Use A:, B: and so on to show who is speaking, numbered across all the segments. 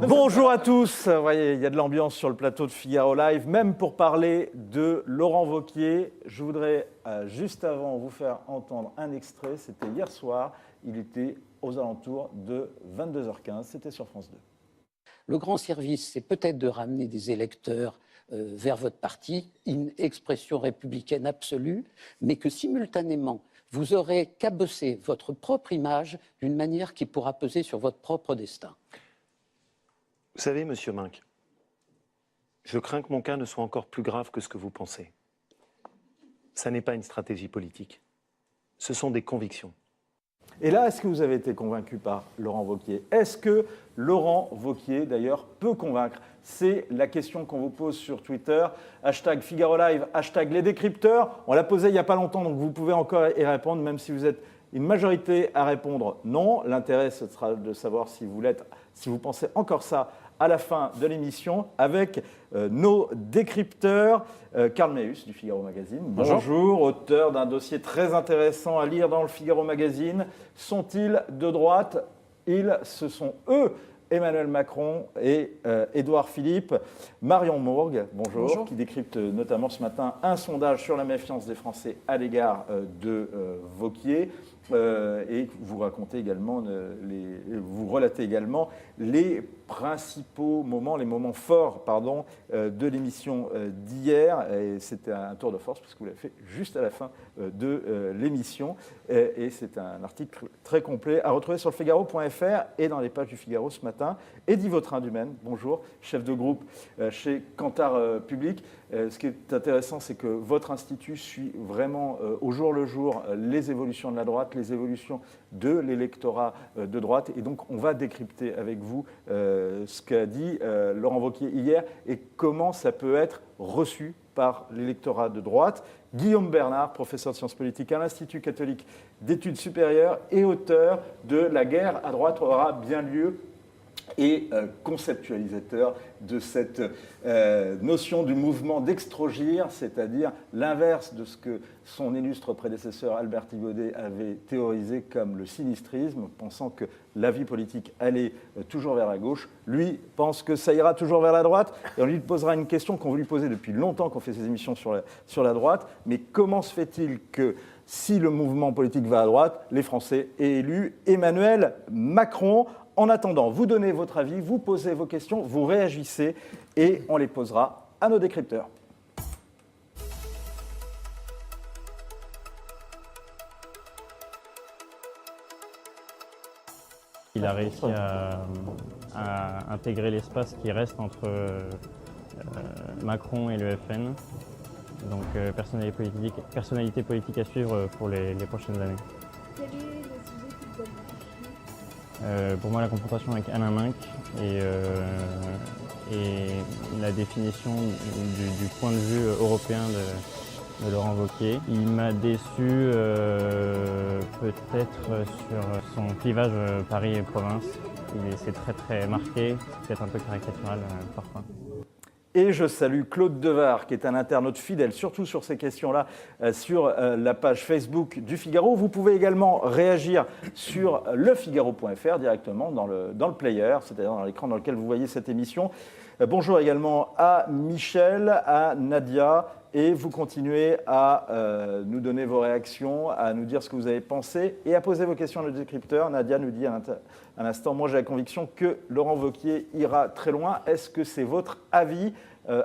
A: Bonjour à tous, vous voyez, il y a de l'ambiance sur le plateau de Figaro Live, même pour parler de Laurent Wauquiez. Je voudrais juste avant vous faire entendre un extrait, c'était hier soir, il était aux alentours de 22h15, c'était sur France 2.
B: Le grand service, c'est peut-être de ramener des électeurs vers votre parti, une expression républicaine absolue, mais que simultanément, vous aurez cabossé votre propre image d'une manière qui pourra peser sur votre propre destin.
C: Vous savez, monsieur Minck, je crains que mon cas ne soit encore plus grave que ce que vous pensez. Ça n'est pas une stratégie politique. Ce sont des convictions.
A: Et là, est-ce que vous avez été convaincu par Laurent Wauquiez? Est-ce que Laurent Wauquiez, d'ailleurs, peut convaincre? C'est la question qu'on vous pose sur Twitter. Hashtag Figaro Live, hashtag les décrypteurs. On l'a posé il n'y a pas longtemps, donc vous pouvez encore y répondre, même si vous êtes une majorité à répondre non. L'intérêt, ce sera de savoir si vous pensez encore ça à la fin de l'émission avec nos décrypteurs. Karl Meus du Figaro Magazine. Bonjour, auteur d'un dossier très intéressant à lire dans le Figaro Magazine. Sont-ils de droite? Ce sont eux, Emmanuel Macron et Édouard Philippe. Marion Mourgue, bonjour, qui décrypte notamment ce matin un sondage sur la méfiance des Français à l'égard de Wauquiez. Et vous relatez également les principaux moments, les moments forts de l'émission d'hier. Et c'était un tour de force parce que vous l'avez fait juste à la fin de l'émission. Et c'est un article très complet à retrouver sur le Figaro.fr et dans les pages du Figaro ce matin. Eddy Vautrin-Dumaine, bonjour, chef de groupe chez Kantar Public. Ce qui est intéressant, c'est que votre institut suit vraiment au jour le jour les évolutions de la droite, les évolutions de l'électorat de droite. Et donc, on va décrypter avec vous ce qu'a dit Laurent Wauquiez hier et comment ça peut être reçu par l'électorat de droite. Guillaume Bernard, professeur de sciences politiques à l'Institut catholique d'études supérieures et auteur de La guerre à droite aura bien lieu et conceptualisateur de cette notion du mouvement d'extrogir, c'est-à-dire l'inverse de ce que son illustre prédécesseur Albert Thibaudet avait théorisé comme le sinistrisme, pensant que la vie politique allait toujours vers la gauche. Lui pense que ça ira toujours vers la droite, et on lui posera une question qu'on veut lui poser depuis longtemps qu'on fait ces émissions sur la droite, mais comment se fait-il que si le mouvement politique va à droite, les Français aient élu Emmanuel Macron? En attendant, vous donnez votre avis, vous posez vos questions, vous réagissez et on les posera à nos décrypteurs.
D: Il a réussi à intégrer l'espace qui reste entre Macron et le FN. Donc personnalité politique à suivre pour les prochaines années.
E: Quel est le sujet qui vous donne?
D: Pour moi, la confrontation avec Alain Minck et la définition du point de vue européen de Laurent Wauquiez. Il m'a déçu peut-être sur son clivage Paris-Province. C'est très très marqué, peut-être un peu caricatural parfois.
A: Et je salue Claude Devar, qui est un internaute fidèle, surtout sur ces questions-là, sur la page Facebook du Figaro. Vous pouvez également réagir sur lefigaro.fr directement dans le player, c'est-à-dire dans l'écran dans lequel vous voyez cette émission. Bonjour également à Michel, à Nadia, et vous continuez à nous donner vos réactions, à nous dire ce que vous avez pensé et à poser vos questions à nos décrypteurs. Nadia nous dit à l'instant, moi j'ai la conviction que Laurent Wauquiez ira très loin. Est-ce que c'est votre avis?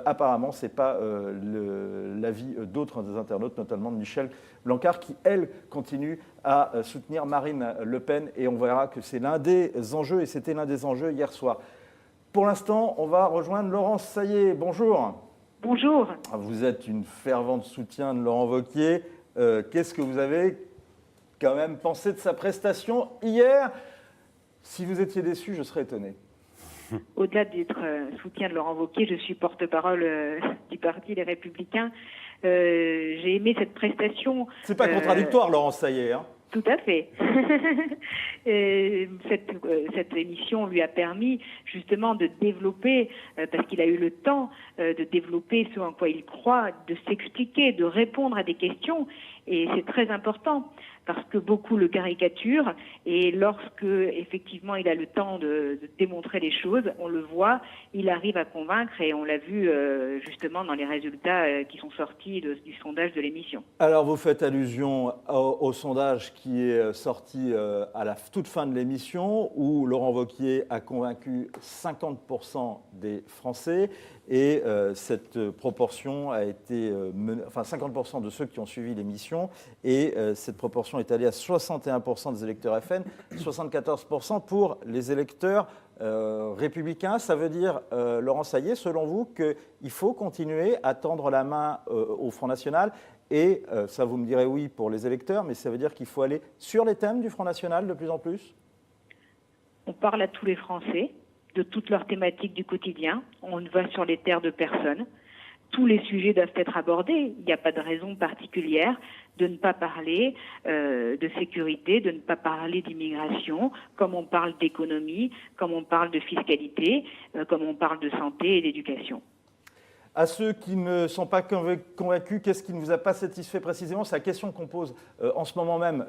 A: Apparemment, ce n'est pas l'avis d'autres des internautes, notamment de Michel Blancard, qui, elle, continue à soutenir Marine Le Pen. Et on verra que c'est l'un des enjeux, et c'était l'un des enjeux hier soir. Pour l'instant, on va rejoindre Laurence Saillé. Bonjour.
F: Bonjour.
A: Vous êtes une fervente soutien de Laurent Wauquiez. Qu'est-ce que vous avez quand même pensé de sa prestation hier? Si vous étiez déçu, je serais étonné.
F: Au-delà d'être soutien de Laurent Wauquiez, je suis porte-parole du parti Les Républicains. J'ai aimé cette prestation.
A: C'est pas contradictoire, Laurence Saillé, hein?
F: Tout à fait. Cette émission lui a permis justement de développer, parce qu'il a eu le temps de développer ce en quoi il croit, de s'expliquer, de répondre à des questions. Et c'est très important parce que beaucoup le caricaturent et lorsque effectivement il a le temps de démontrer les choses, on le voit, il arrive à convaincre et on l'a vu justement dans les résultats qui sont sortis du sondage de l'émission.
A: Alors vous faites allusion au sondage qui est sorti à la toute fin de l'émission où Laurent Wauquiez a convaincu 50% des Français et cette proportion a été, 50% de ceux qui ont suivi l'émission et cette proportion est allée à 61% des électeurs FN, 74% pour les électeurs républicains. Ça veut dire, Laurent Saillet, selon vous, qu'il faut continuer à tendre la main au Front National et ça vous me direz oui pour les électeurs, mais ça veut dire qu'il faut aller sur les thèmes du Front National de plus en plus?
F: On parle à tous les Français de toutes leurs thématiques du quotidien. On ne va sur les terres de personne. Tous les sujets doivent être abordés. Il n'y a pas de raison particulière de ne pas parler de sécurité, de ne pas parler d'immigration, comme on parle d'économie, comme on parle de fiscalité, comme on parle de santé et d'éducation.
A: À ceux qui ne sont pas convaincus, qu'est-ce qui ne vous a pas satisfait précisément? C'est la question qu'on pose en ce moment même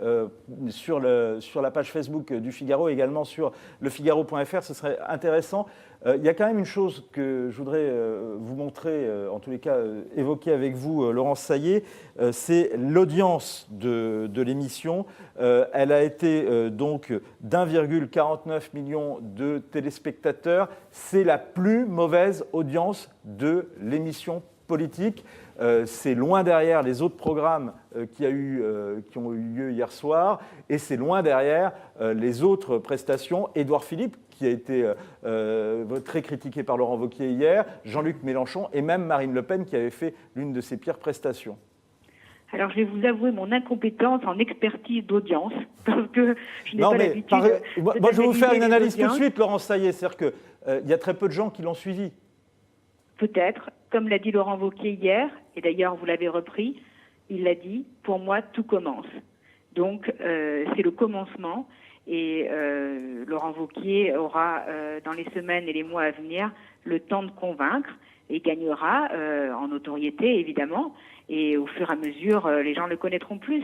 A: sur la page Facebook du Figaro et également sur lefigaro.fr. Ce serait intéressant. Il y a quand même une chose que je voudrais vous montrer, en tous les cas évoquer avec vous, Laurence Saillet, c'est l'audience de l'émission. Elle a été donc d'1,49 million de téléspectateurs. C'est la plus mauvaise audience de l'émission politique. C'est loin derrière les autres programmes qui ont eu lieu hier soir et c'est loin derrière les autres prestations. Édouard Philippe, qui a été très critiqué par Laurent Wauquiez hier, Jean-Luc Mélenchon et même Marine Le Pen qui avait fait l'une de ses pires prestations.
F: Alors, je vais vous avouer mon incompétence en expertise d'audience, parce que je n'ai pas l'habitude...
A: Moi, je vais vous faire une analyse tout de suite, Laurence Saillet. C'est-à-dire qu'il y a très peu de gens qui l'ont suivi.
F: Peut-être, comme l'a dit Laurent Wauquiez hier, et d'ailleurs vous l'avez repris, il l'a dit, pour moi tout commence. Donc c'est le commencement et Laurent Wauquiez aura dans les semaines et les mois à venir le temps de convaincre et gagnera en notoriété évidemment et au fur et à mesure les gens le connaîtront plus.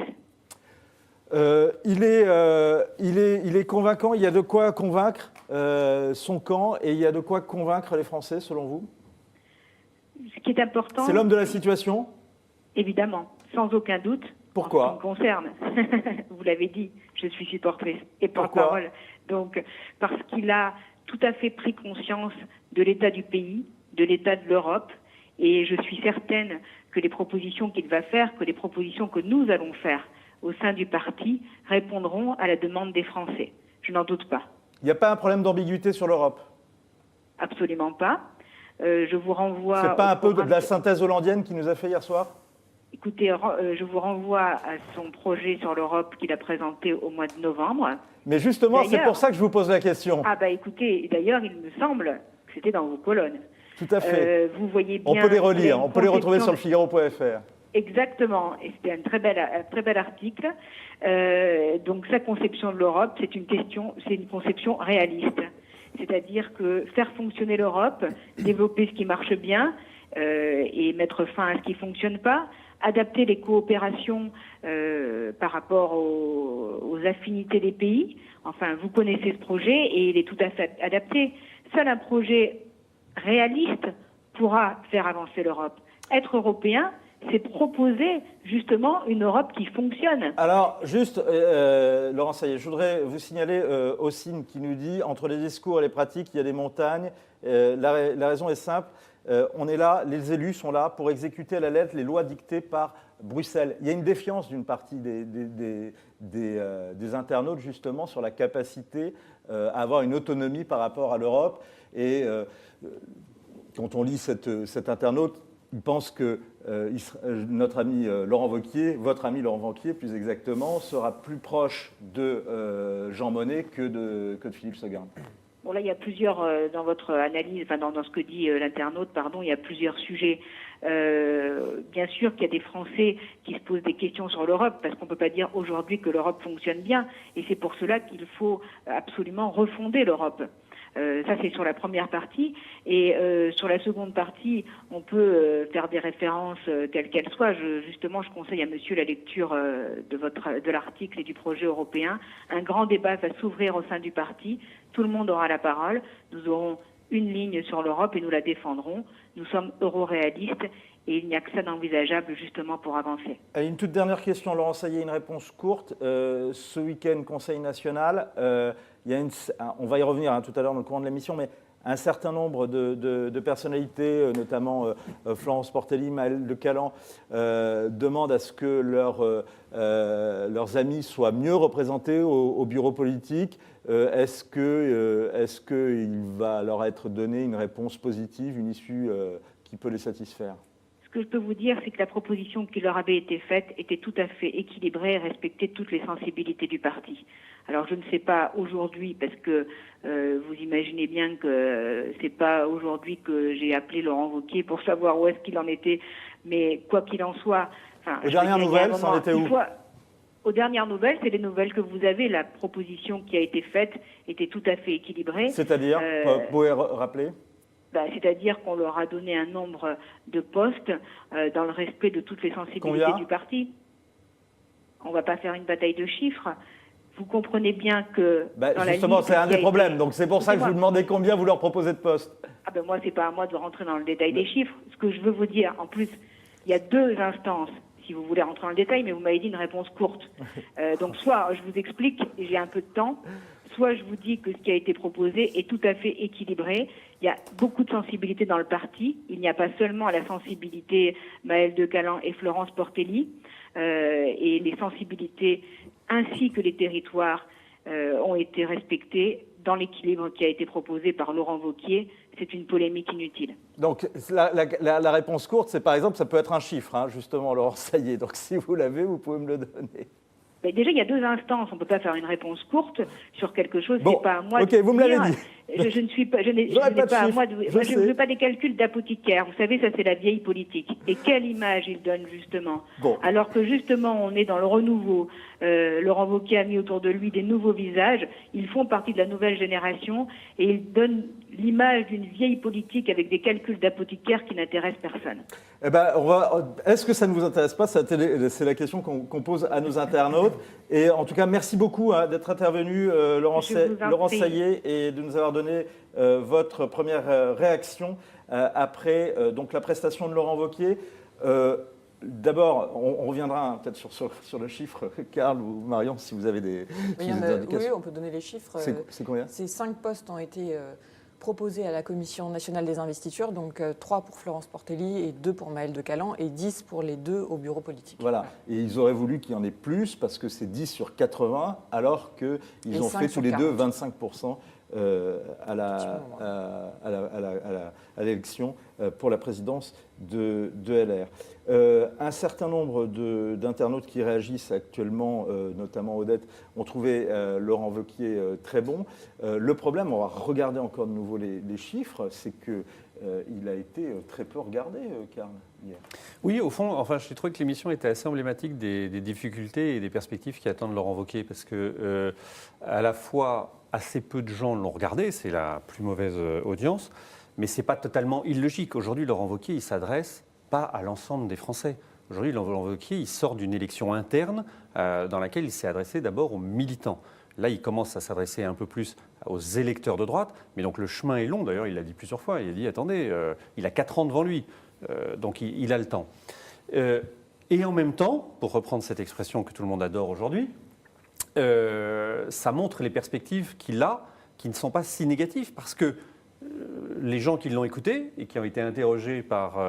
A: Il est convaincant, il y a de quoi convaincre son camp et il y a de quoi convaincre les Français selon vous?
F: Ce qui est important...
A: C'est l'homme de la situation?
F: Évidemment, sans aucun doute.
A: Pourquoi?
F: En ce qui me concerne, vous l'avez dit, je suis supportrice et porte-parole. Donc, parce qu'il a tout à fait pris conscience de l'état du pays, de l'état de l'Europe, et je suis certaine que les propositions qu'il va faire, que les propositions que nous allons faire au sein du parti répondront à la demande des Français. Je n'en doute pas.
A: Il n'y a pas un problème d'ambiguïté sur l'Europe?
F: Absolument pas. Je vous renvoie...
A: C'est pas un peu de la synthèse hollandienne qu'il nous a fait hier soir?
F: Écoutez, je vous renvoie à son projet sur l'Europe qu'il a présenté au mois de novembre.
A: Mais justement, c'est pour ça que je vous pose la question.
F: Ah bah écoutez, d'ailleurs, il me semble que c'était dans vos colonnes.
A: Tout à fait.
F: Vous voyez bien...
A: On peut les relire, on peut les retrouver sur lefigaro.fr. Exactement,
F: et c'était un très bel article. Donc sa conception de l'Europe, c'est une conception réaliste. C'est-à-dire que faire fonctionner l'Europe, développer ce qui marche bien et mettre fin à ce qui ne fonctionne pas, adapter les coopérations par rapport aux affinités des pays. Enfin, vous connaissez ce projet et il est tout à fait adapté. Seul un projet réaliste pourra faire avancer l'Europe. Être européen, c'est proposer justement une Europe qui fonctionne.
A: Alors, juste, Laurent Saillet, je voudrais vous signaler Ossine qui nous dit « Entre les discours et les pratiques, il y a des montagnes. La raison est simple. On est là, les élus sont là pour exécuter à la lettre les lois dictées par Bruxelles. » Il y a une défiance d'une partie des internautes justement sur la capacité à avoir une autonomie par rapport à l'Europe. Et quand on lit cet internaute, il pense que notre ami Laurent Wauquiez, votre ami Laurent Wauquiez plus exactement, sera plus proche de Jean Monnet que de Philippe Séguin.
F: Bon, là, il y a plusieurs, dans votre analyse, enfin dans ce que dit l'internaute, pardon, il y a plusieurs sujets. Bien sûr qu'il y a des Français qui se posent des questions sur l'Europe, parce qu'on ne peut pas dire aujourd'hui que l'Europe fonctionne bien, et c'est pour cela qu'il faut absolument refonder l'Europe. Ça, c'est sur la première partie. Et sur la seconde partie, on peut faire des références quelles qu'elles soient. Justement, je conseille à monsieur la lecture de l'article et du projet européen. Un grand débat va s'ouvrir au sein du parti. Tout le monde aura la parole. Nous aurons une ligne sur l'Europe et nous la défendrons. Nous sommes euro-réalistes et il n'y a que ça d'envisageable justement pour avancer.
A: Une toute dernière question, Laurent Saillet, une réponse courte. Ce week-end, Conseil national, on va y revenir tout à l'heure dans le courant de l'émission, mais un certain nombre de personnalités, notamment Florence Portelli, Maëlle de Calan, demandent à ce que leurs amis soient mieux représentés au bureau politique. Est-ce qu'il va leur être donné une réponse positive, une issue qui peut les satisfaire ?
F: Ce que je peux vous dire, c'est que la proposition qui leur avait été faite était tout à fait équilibrée et respectait toutes les sensibilités du parti. Alors je ne sais pas aujourd'hui, parce que vous imaginez bien que c'est pas aujourd'hui que j'ai appelé Laurent Wauquiez pour savoir où est-ce qu'il en était, mais quoi qu'il en soit...
A: Aux dernières nouvelles, ça en était où ?
F: Aux dernières nouvelles, c'est les nouvelles que vous avez. La proposition qui a été faite était tout à fait équilibrée.
A: C'est-à-dire, vous pouvez rappeler ?
F: C'est-à-dire qu'on leur a donné un nombre de postes dans le respect de toutes les sensibilités du parti. On ne va pas faire une bataille de chiffres. Vous comprenez bien que...
A: justement, c'est un des problèmes. Donc c'est pour ça que je vous demandais combien vous leur proposez de postes.
F: Moi, ce n'est pas à moi de rentrer dans le détail des chiffres. Ce que je veux vous dire, en plus, il y a deux instances, si vous voulez rentrer dans le détail, mais vous m'avez dit une réponse courte. Donc soit je vous explique, et j'ai un peu de temps, soit je vous dis que ce qui a été proposé est tout à fait équilibré. Il y a beaucoup de sensibilité dans le parti. Il n'y a pas seulement la sensibilité Maëlle de Calan et Florence Portelli, et les sensibilités ainsi que les territoires ont été respectés dans l'équilibre qui a été proposé par Laurent Wauquiez. C'est une polémique inutile.
A: Donc la réponse courte, c'est par exemple, ça peut être un chiffre, justement, Laurent Saillet. Donc si vous l'avez, vous pouvez me le donner.
F: Déjà, il y a deux instances. On ne peut pas faire une réponse courte sur quelque chose.
A: Bon,
F: c'est pas à moi
A: ok,
F: de
A: vous me l'avez dit.
F: Je ne suis pas. Je n'ai pas à moi de. Moi, je ne veux pas des calculs d'apothicaire. Vous savez, ça c'est la vieille politique. Et quelle image il donne justement. Alors que justement, on est dans le renouveau. Laurent Wauquiez a mis autour de lui des nouveaux visages. Ils font partie de la nouvelle génération et ils donnent l'image d'une vieille politique avec des calculs d'apothicaire qui n'intéressent personne.
A: Est-ce que ça ne vous intéresse pas ? C'est la question qu'on pose à nos internautes. Et en tout cas, merci beaucoup d'être intervenu, Laurent Saillet, et de nous avoir donné votre première réaction après donc la prestation de Laurent Wauquiez. D'abord, on reviendra peut-être sur le chiffre, Karl ou Marion, si vous avez des indications.
G: Oui, on peut donner les chiffres.
A: C'est combien ?
G: Ces 5 postes ont été proposés à la Commission nationale des investitures, donc 3 pour Florence Portelli et 2 pour Maëlle de Calan et 10 pour les 2 au bureau politique.
A: Voilà, et ils auraient voulu qu'il y en ait plus parce que c'est 10 sur 80 alors qu'ils ont fait tous les 2 25% à l'élection pour la présidence de LR. Un certain nombre d'internautes qui réagissent actuellement, notamment Odette, ont trouvé Laurent Wauquiez très bon. Le problème, on va regarder encore de nouveau les chiffres, c'est qu'il a été très peu regardé, Karl, hier.
H: Oui, au fond, j'ai trouvé que l'émission était assez emblématique des difficultés et des perspectives qui attendent Laurent Wauquiez, parce que à la fois assez peu de gens l'ont regardé, c'est la plus mauvaise audience, mais ce n'est pas totalement illogique. Aujourd'hui, Laurent Wauquiez, il ne s'adresse pas à l'ensemble des Français. Aujourd'hui, Laurent Wauquiez, il sort d'une élection interne dans laquelle il s'est adressé d'abord aux militants. Là, il commence à s'adresser un peu plus aux électeurs de droite, mais donc le chemin est long. D'ailleurs, il l'a dit plusieurs fois. Il a dit, attendez, il a 4 ans devant lui, donc il a le temps. Et en même temps, pour reprendre cette expression que tout le monde adore aujourd'hui, ça montre les perspectives qu'il a, qui ne sont pas si négatives, parce que les gens qui l'ont écouté et qui ont été interrogés par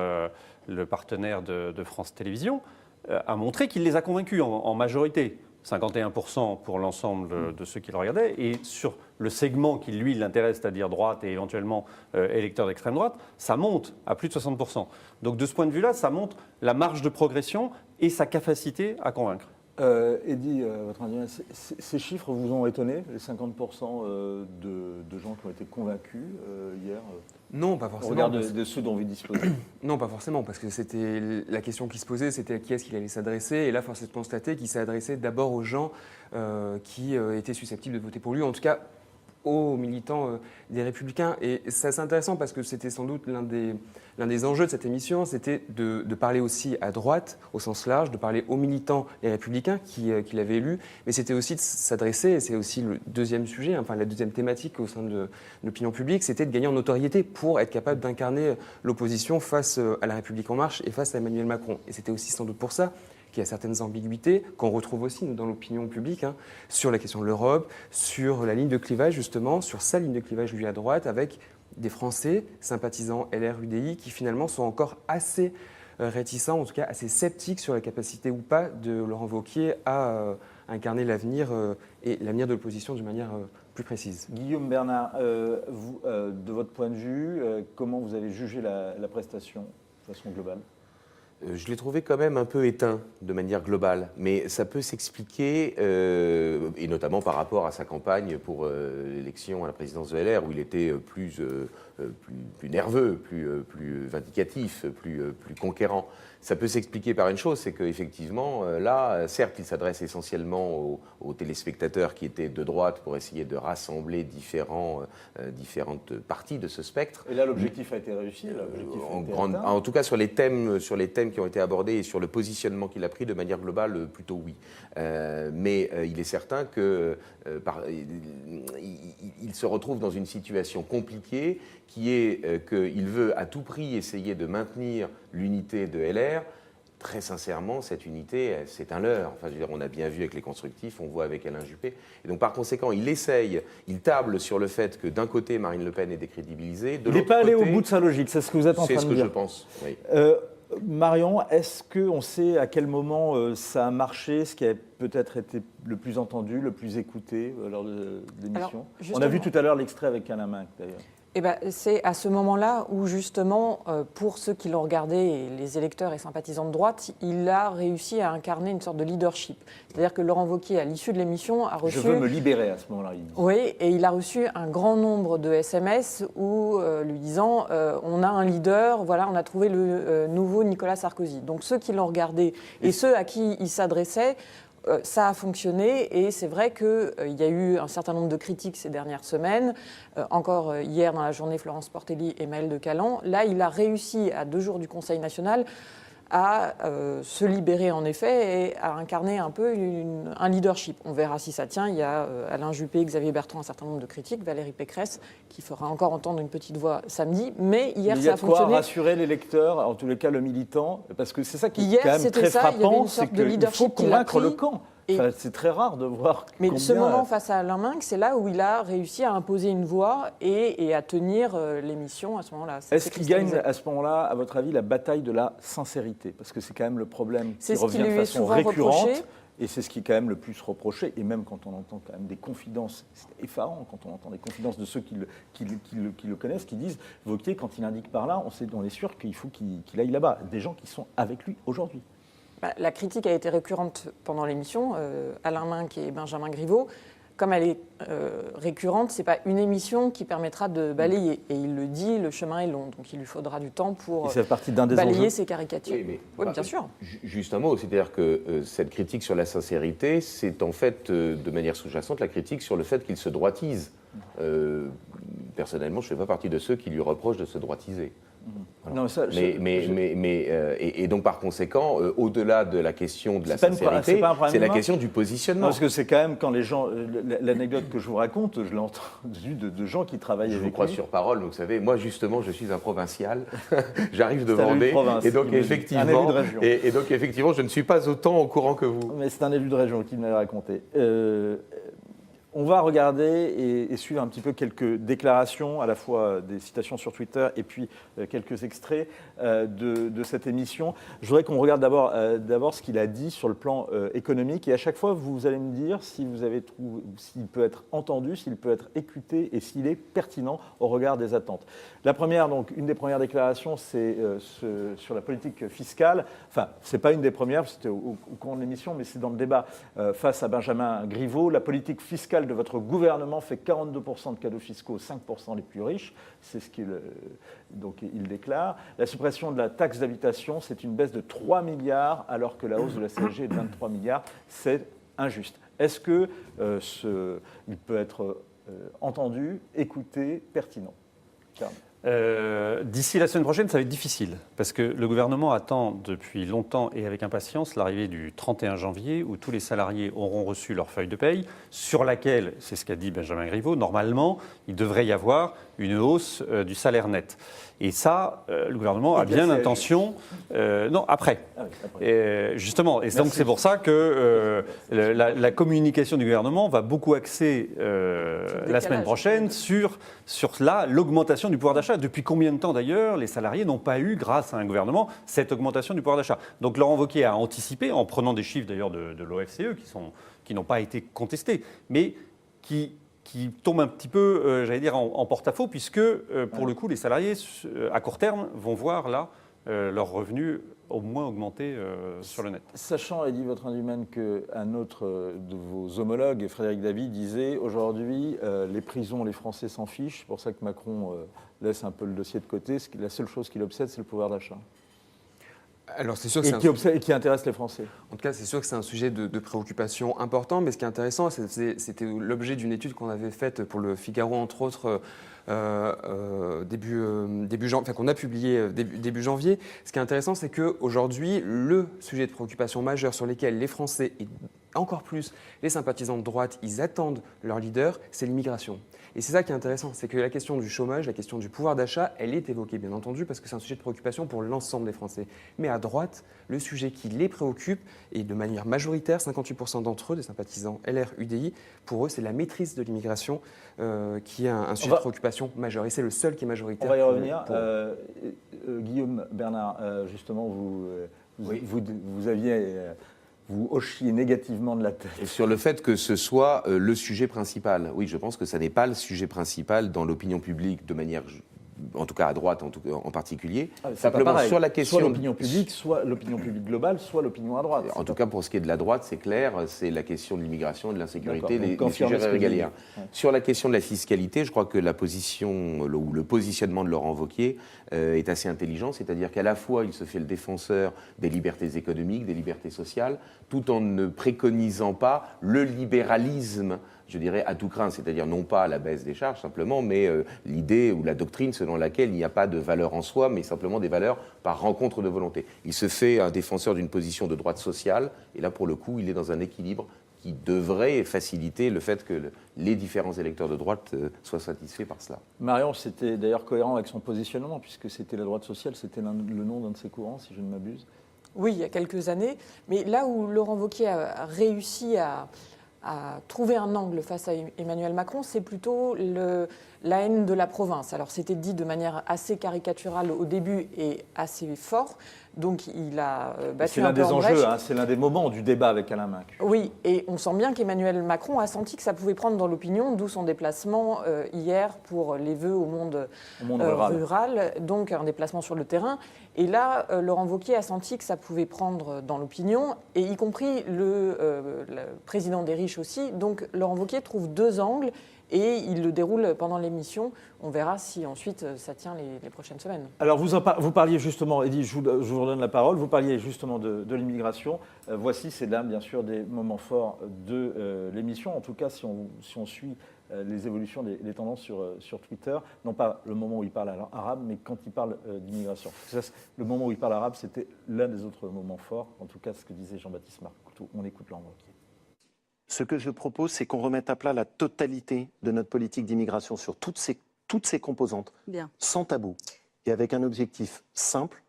H: le partenaire de France Télévisions a montré qu'il les a convaincus en majorité. 51% pour l'ensemble de ceux qui le regardaient. Et sur le segment qui, lui, l'intéresse, c'est-à-dire droite et éventuellement électeurs d'extrême droite, ça monte à plus de 60%. Donc de ce point de vue-là, ça montre la marge de progression et sa capacité à convaincre.
A: Eddy, votre ingénieur, ces chiffres vous ont étonné, les 50% de gens qui ont été convaincus hier
I: Non, pas forcément.
A: Au regard de ceux dont vous disposez.
I: Non, pas forcément, parce que c'était la question qui se posait, c'était à qui est-ce qu'il allait s'adresser. Et là, force est de constater qu'il s'est adressé d'abord aux gens qui étaient susceptibles de voter pour lui. En tout cas, aux militants des Républicains. Et c'est assez intéressant parce que c'était sans doute l'un des enjeux de cette émission, c'était de parler aussi à droite, au sens large, de parler aux militants des Républicains qui l'avaient élu, mais c'était aussi de s'adresser, et c'est aussi le deuxième sujet, enfin la deuxième thématique au sein de l'opinion publique, c'était de gagner en notoriété pour être capable d'incarner l'opposition face à la République en marche et face à Emmanuel Macron. Et c'était aussi sans doute pour ça qu'il y a certaines ambiguïtés qu'on retrouve aussi nous, dans l'opinion publique, sur la question de l'Europe, sur la ligne de clivage justement, sur sa ligne de clivage lui à droite, avec des Français sympathisants LR-UDI qui finalement sont encore assez réticents, en tout cas assez sceptiques sur la capacité ou pas de Laurent Wauquiez à incarner l'avenir et l'avenir de l'opposition d'une manière plus précise.
A: Guillaume Bernard, vous, de votre point de vue, comment vous avez jugé la prestation de façon globale ?
J: Je l'ai trouvé quand même un peu éteint de manière globale, mais ça peut s'expliquer, et notamment par rapport à sa campagne pour l'élection à la présidence de LR, où il était plus nerveux, plus vindicatif, plus conquérant. Ça peut s'expliquer par une chose, c'est qu'effectivement, là, certes, il s'adresse essentiellement aux téléspectateurs qui étaient de droite pour essayer de rassembler différentes parties de ce spectre.
A: Et là, l'objectif a été réussi.
J: En tout cas, sur les thèmes qui ont été abordés et sur le positionnement qu'il a pris, de manière globale, plutôt oui. Mais il est certain qu'il se retrouve dans une situation compliquée qui est qu'il veut à tout prix essayer de maintenir l'unité de LR. Très sincèrement, cette unité, c'est un leurre. Enfin, je veux dire, on a bien vu avec les constructifs, on voit avec Alain Juppé. Et donc, par conséquent, il table sur le fait que d'un côté, Marine Le Pen est décrédibilisée.
A: Il n'est pas allé au bout de sa logique, c'est ce que vous êtes en train de dire.
J: C'est ce que je pense, oui.
A: Marion, est-ce qu'on sait à quel moment ça a marché, ce qui a peut-être été le plus entendu, le plus écouté lors de l'émission ? On a vu tout à l'heure l'extrait avec Alain Minc, d'ailleurs.
G: Eh ben, c'est à ce moment-là où, justement, pour ceux qui l'ont regardé, et les électeurs et sympathisants de droite, il a réussi à incarner une sorte de leadership. C'est-à-dire que Laurent Wauquiez, à l'issue de l'émission, a reçu...
A: Je veux me libérer à ce moment-là.
G: Oui, et il a reçu un grand nombre de SMS où, lui disant on a un leader, voilà, on a trouvé le nouveau Nicolas Sarkozy. Donc ceux qui l'ont regardé et ceux à qui il s'adressait, ça a fonctionné et c'est vrai qu'il y a eu un certain nombre de critiques ces dernières semaines. Encore hier dans la journée, Florence Portelli et Maëlle de Calan. Là, il a réussi à 2 jours du Conseil national à se libérer en effet et à incarner un peu un leadership. On verra si ça tient. Il y a Alain Juppé, Xavier Bertrand, un certain nombre de critiques, Valérie Pécresse qui fera encore entendre une petite voix samedi. Mais hier, ça a fonctionné.
A: Il y a de quoi rassurer l'électeur, en tous les cas le militant, parce que c'est ça qui est quand même très frappant, c'est qu'il faut convaincre le camp. Enfin, c'est très rare de voir.
G: Mais ce moment face à Alain Minc, c'est là où il a réussi à imposer une voix et à tenir l'émission à ce moment-là.
A: Est-ce qu'il gagne à ce moment-là, à votre avis, la bataille de la sincérité ? Parce que c'est quand même le problème qui revient de façon récurrente. Et c'est ce qui est quand même le plus reproché. Et même quand on entend quand même des confidences, c'est effarant quand on entend des confidences de ceux qui le connaissent, qui disent Wauquiez, quand il indique par là, on est sûr qu'il faut qu'il aille là-bas. Des gens qui sont avec lui aujourd'hui.
G: La critique a été récurrente pendant l'émission, Alain Minc et Benjamin Griveaux. Comme elle est récurrente, ce n'est pas une émission qui permettra de balayer. Et il le dit, le chemin est long, donc il lui faudra du temps pour balayer ces caricatures. Oui, bien sûr.
J: Juste un mot, c'est-à-dire que cette critique sur la sincérité, c'est en fait, de manière sous-jacente, la critique sur le fait qu'il se droitise. Personnellement, je ne fais pas partie de ceux qui lui reprochent de se droitiser. Voilà. Non, ça, et donc par conséquent, au-delà de la question de la sincérité, c'est la question du positionnement.
A: Non, parce que c'est quand même quand les gens, l'anecdote que je vous raconte, je l'ai entendue de gens qui travaillent avec lui.
J: Je vous crois sur parole, mais vous savez, moi justement, je suis un provincial, j'arrive de Vendée, et donc effectivement, je ne suis pas autant au courant que vous.
A: Mais c'est un élu de région qui me l'avait raconté. On va regarder et suivre un petit peu quelques déclarations, à la fois des citations sur Twitter et puis quelques extraits de cette émission. Je voudrais qu'on regarde d'abord ce qu'il a dit sur le plan économique. Et à chaque fois, vous allez me dire si vous avez trouvé, s'il peut être entendu, s'il peut être écouté et s'il est pertinent au regard des attentes. La première, donc, une des premières déclarations, c'est sur la politique fiscale. Enfin, ce n'est pas une des premières, c'était au cours de l'émission, mais c'est dans le débat face à Benjamin Griveaux. La politique fiscale de votre gouvernement fait 42% de cadeaux fiscaux, 5% les plus riches. C'est ce qu'il déclare. La suppression de la taxe d'habitation, c'est une baisse de 3 milliards, alors que la hausse de la CSG est de 23 milliards. C'est injuste. Est-ce qu'il peut être entendu, écouté, pertinent. Carl.
H: D'ici la semaine prochaine, ça va être difficile, parce que le gouvernement attend depuis longtemps et avec impatience l'arrivée du 31 janvier, où tous les salariés auront reçu leur feuille de paye, sur laquelle, c'est ce qu'a dit Benjamin Griveaux, normalement, il devrait y avoir une hausse du salaire net. Et ça, le gouvernement a bien l'intention... non, après.
A: Ah oui, après.
H: Justement, et donc c'est pour ça que la communication du gouvernement va beaucoup axer la semaine prochaine sur l'augmentation du pouvoir d'achat. Depuis combien de temps d'ailleurs les salariés n'ont pas eu, grâce à un gouvernement, cette augmentation du pouvoir d'achat? Donc Laurent Wauquiez a anticipé, en prenant des chiffres d'ailleurs de l'OFCE qui n'ont pas été contestés, mais qui tombent un petit peu, j'allais dire, en porte-à-faux, puisque pour le coup les salariés à court terme vont voir là leurs revenus au moins augmenter sur le net.
A: Sachant, Eddie Vautrin-Dumaine, qu'un autre de vos homologues, Frédéric Dabi, disait aujourd'hui les prisons, les Français s'en fichent, c'est pour ça que Macron laisse un peu le dossier de côté, la seule chose qui l'obsède, c'est le pouvoir d'achat.
I: Alors c'est sûr que
A: Et qui intéresse les Français.
I: En tout cas, c'est sûr que c'est un sujet de préoccupation important, mais ce qui est intéressant, c'était l'objet d'une étude qu'on avait faite pour le Figaro, entre autres, qu'on a publié début janvier. Ce qui est intéressant, c'est qu'aujourd'hui, le sujet de préoccupation majeur sur lequel les Français, et encore plus les sympathisants de droite, ils attendent leur leader, c'est l'immigration. Et c'est ça qui est intéressant, c'est que la question du chômage, la question du pouvoir d'achat, elle est évoquée, bien entendu, parce que c'est un sujet de préoccupation pour l'ensemble des Français. Mais à droite, le sujet qui les préoccupe, et de manière majoritaire, 58% d'entre eux, des sympathisants LR, UDI, pour eux, c'est la maîtrise de l'immigration qui est un sujet de préoccupation majeur. Et c'est le seul qui est majoritaire.
A: On va y revenir. Guillaume Bernard, justement, vous aviez... Vous hochiez négativement de la tête.
J: Et sur le fait que ce soit le sujet principal. Oui, je pense que ça n'est pas le sujet principal dans l'opinion publique de manière, en tout cas à droite en particulier.
A: Simplement sur la question... Soit l'opinion publique, soit l'opinion publique globale, soit l'opinion à droite.
J: En tout cas, pour ce qui est de la droite, c'est clair, c'est la question de l'immigration et de l'insécurité, les sujets régaliens. Ouais. Sur la question de la fiscalité, je crois que la position ou le positionnement de Laurent Wauquiez est assez intelligent, c'est-à-dire qu'à la fois, il se fait le défenseur des libertés économiques, des libertés sociales, tout en ne préconisant pas le libéralisme, je dirais, à tout craint, c'est-à-dire non pas la baisse des charges simplement, mais l'idée ou la doctrine selon laquelle il n'y a pas de valeur en soi, mais simplement des valeurs par rencontre de volonté. Il se fait un défenseur d'une position de droite sociale, et là, pour le coup, il est dans un équilibre qui devrait faciliter le fait que les différents électeurs de droite soient satisfaits par cela.
A: Marion, c'était d'ailleurs cohérent avec son positionnement, puisque c'était la droite sociale, c'était le nom d'un de ses courants, si je ne m'abuse.
G: Oui, il y a quelques années. Mais là où Laurent Wauquiez a réussi à trouver un angle face à Emmanuel Macron, c'est plutôt la haine de la province. Alors c'était dit de manière assez caricaturale au début et assez fort, donc il a battu un peu en brèche.
A: C'est l'un des enjeux, c'est l'un des moments du débat avec Alain Minc.
G: Oui, et on sent bien qu'Emmanuel Macron a senti que ça pouvait prendre dans l'opinion, d'où son déplacement hier pour les vœux au monde rural, donc un déplacement sur le terrain. Et là, Laurent Wauquiez a senti que ça pouvait prendre dans l'opinion, et y compris le président des riches aussi. Donc Laurent Wauquiez trouve deux angles, et il le déroule pendant l'émission. On verra si ensuite ça tient les prochaines semaines.
A: Alors vous parliez justement, Eddie, je vous redonne la parole, vous parliez justement de l'immigration. Voici, c'est là bien sûr des moments forts de l'émission, en tout cas si on suit les évolutions des tendances sur Twitter, non pas le moment où il parle arabe, mais quand il parle d'immigration. Le moment où il parle arabe, c'était l'un des autres moments forts, en tout cas ce que disait Jean-Baptiste Marcouteau. On écoute Laurent Wauquiez.
C: Ce que je propose, c'est qu'on remette à plat la totalité de notre politique d'immigration sur toutes ses composantes, sans tabou, et avec un objectif simple.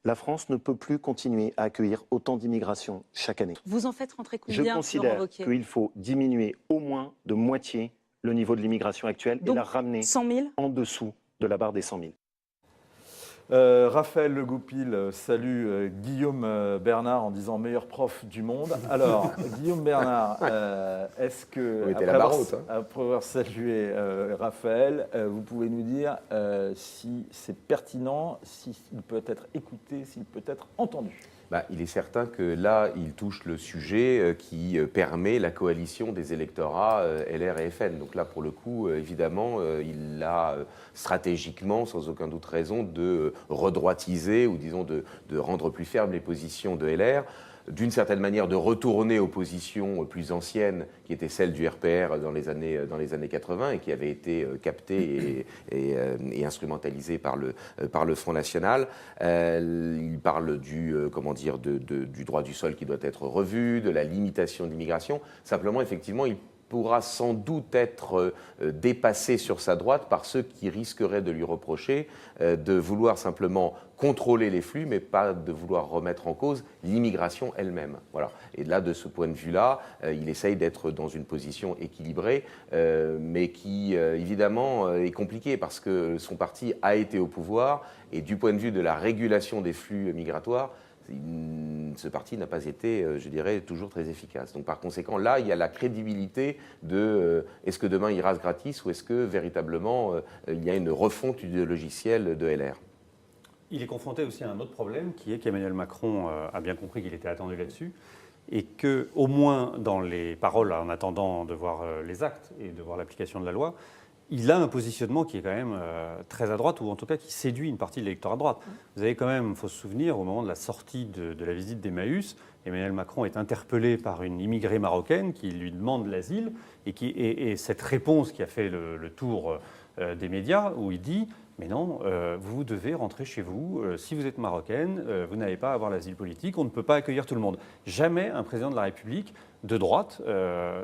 C: La France ne peut plus continuer à accueillir autant d'immigration chaque année.
K: Vous en faites rentrer combien,
C: Je considère qu'il faut diminuer au moins de moitié le niveau de l'immigration actuelle et la ramener
K: 100 000
C: en dessous de la barre des 100 000.
A: Raphaël Le Goupil salue Guillaume Bernard en disant meilleur prof du monde. Alors, Guillaume Bernard, est-ce que, après avoir salué Raphaël, vous pouvez nous dire si c'est pertinent, s'il peut être écouté, s'il peut être entendu ?
J: Il est certain que là, il touche le sujet qui permet la coalition des électorats LR et FN. Donc là, pour le coup, évidemment, il a stratégiquement, sans aucun doute raison, de redroitiser ou disons de rendre plus fermes les positions de LR. d'une certaine manière, de retourner aux positions plus anciennes, qui étaient celles du RPR dans les années 80 et qui avaient été captées et instrumentalisées par le Front National. Il parle du droit du sol qui doit être revu, de la limitation de l'immigration. Simplement, effectivement, il pourra sans doute être dépassé sur sa droite par ceux qui risqueraient de lui reprocher de vouloir simplement contrôler les flux, mais pas de vouloir remettre en cause l'immigration elle-même. Voilà. Et là, de ce point de vue-là, il essaye d'être dans une position équilibrée, mais qui, évidemment, est compliquée parce que son parti a été au pouvoir et du point de vue de la régulation des flux migratoires, ce parti n'a pas été, je dirais, toujours très efficace. Donc par conséquent, là, il y a la crédibilité de est-ce que demain il rase gratis ou est-ce que véritablement il y a une refonte idéologicielle de LR.
H: Il est confronté aussi à un autre problème qui est qu'Emmanuel Macron a bien compris qu'il était attendu là-dessus et qu'au moins dans les paroles, en attendant de voir les actes et de voir l'application de la loi, il a un positionnement qui est quand même très à droite, ou en tout cas qui séduit une partie de l'électorat de droite. Vous avez quand même, il faut se souvenir, au moment de la sortie de la visite d'Emmaüs, Emmanuel Macron est interpellé par une immigrée marocaine qui lui demande l'asile, et cette réponse qui a fait le tour des médias, où il dit « Mais non, vous devez rentrer chez vous. Si vous êtes marocaine, vous n'allez pas avoir l'asile politique. On ne peut pas accueillir tout le monde. » Jamais un président de la République de droite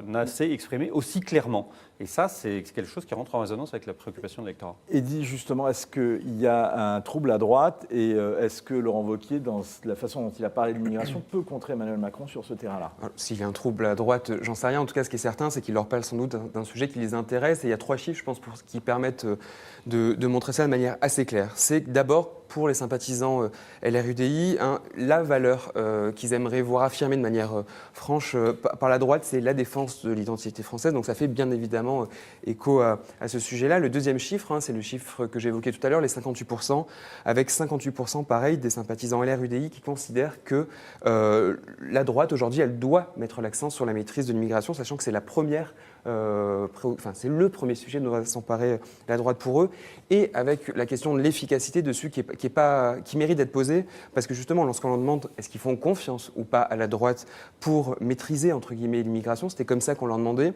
H: n'a s'est exprimé aussi clairement. Et ça, c'est quelque chose qui rentre en résonance avec la préoccupation de l'électorat.
A: Et dit justement, est-ce qu'il y a un trouble à droite et est-ce que Laurent Wauquiez, dans la façon dont il a parlé de l'immigration, peut contrer Emmanuel Macron sur ce terrain-là?
I: S'il y a un trouble à droite, j'en sais rien. En tout cas, ce qui est certain, c'est qu'il leur parle sans doute d'un sujet qui les intéresse. Et il y a 3 chiffres, je pense, qui permettent de montrer ça de manière assez claire. C'est d'abord, pour les sympathisants LR-UDI, la valeur qu'ils aimeraient voir affirmée de manière franche par la droite, c'est la défense de l'identité française. Donc ça fait bien évidemment écho à ce sujet-là. Le deuxième chiffre, c'est le chiffre que j'évoquais tout à l'heure, les 58%, avec 58% pareil des sympathisants LR-UDI qui considèrent que la droite aujourd'hui, elle doit mettre l'accent sur la maîtrise de l'immigration, sachant que c'est c'est le premier sujet dont va s'emparer la droite pour eux, et avec la question de l'efficacité dessus qui mérite d'être posée, parce que justement, lorsqu'on leur demande est-ce qu'ils font confiance ou pas à la droite pour maîtriser, entre guillemets, l'immigration, c'était comme ça qu'on leur demandait.